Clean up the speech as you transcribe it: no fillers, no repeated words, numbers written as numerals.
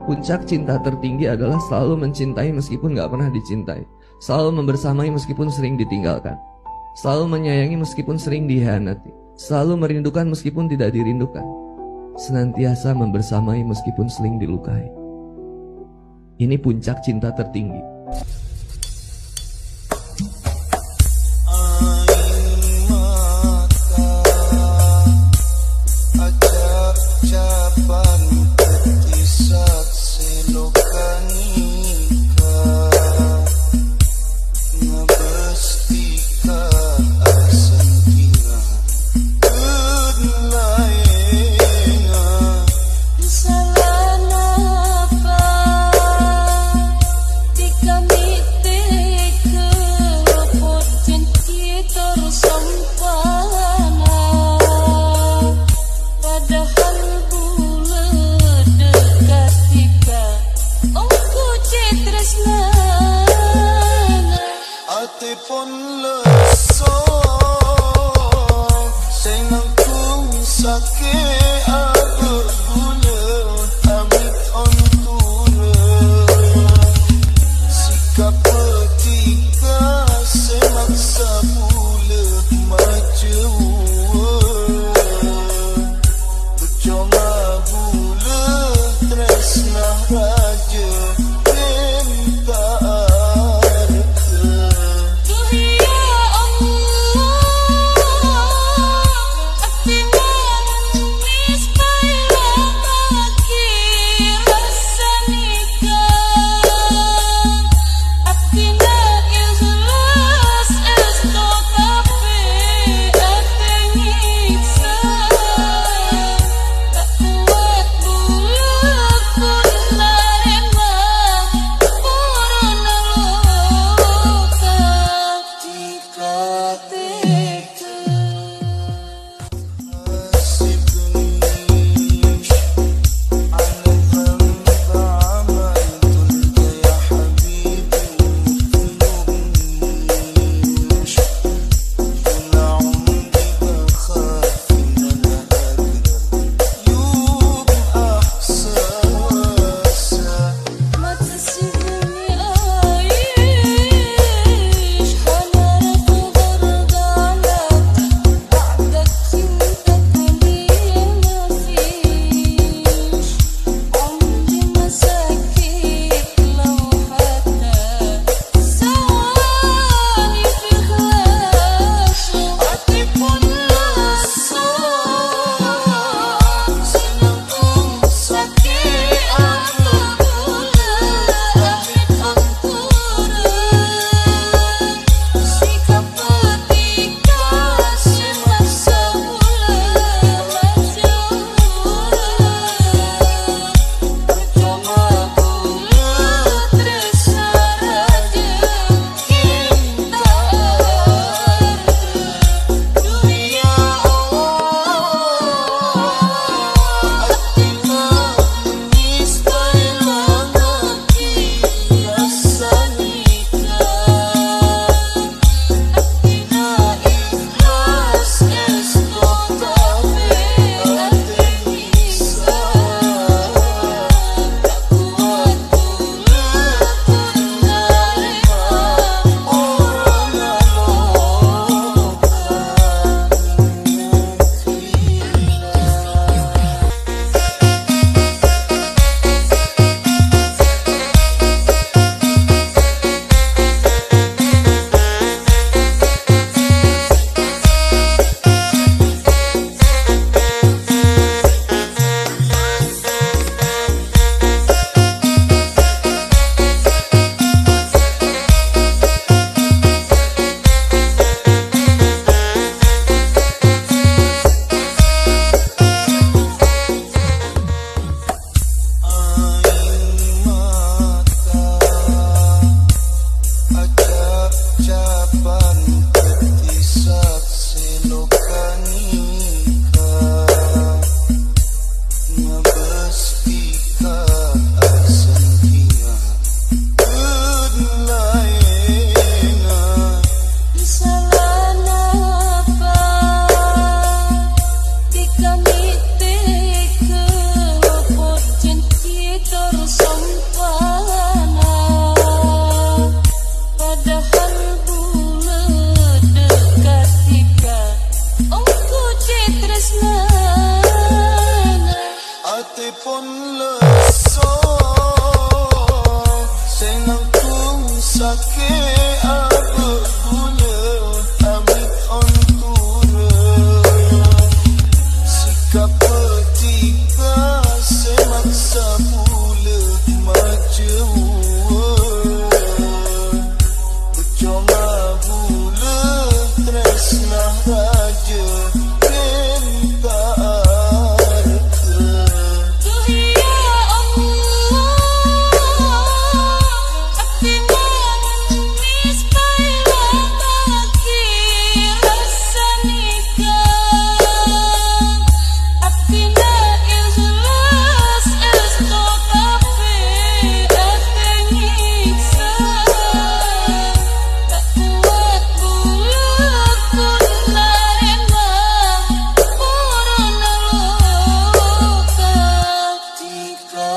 Puncak cinta tertinggi adalah selalu mencintai meskipun gak pernah dicintai, selalu membersamai meskipun sering ditinggalkan, selalu menyayangi meskipun sering dihianati, selalu merindukan meskipun tidak dirindukan, senantiasa membersamai meskipun sering dilukai. Ini puncak cinta tertinggi. Raja, sempana, padahal bulan dekat tiga ongko citresnana. Ate pun leso senang kung sakit aku punya amit ontura sikap petika semaksa pula macam kecoma pula tresna raja cinta harta. Tuh ya Allah, abdi nangis baila bagi rasa nikah. Abdi na ikhlas esto tapi ate nyiksa. Tak kuat bulat pun narima corona loka. Tika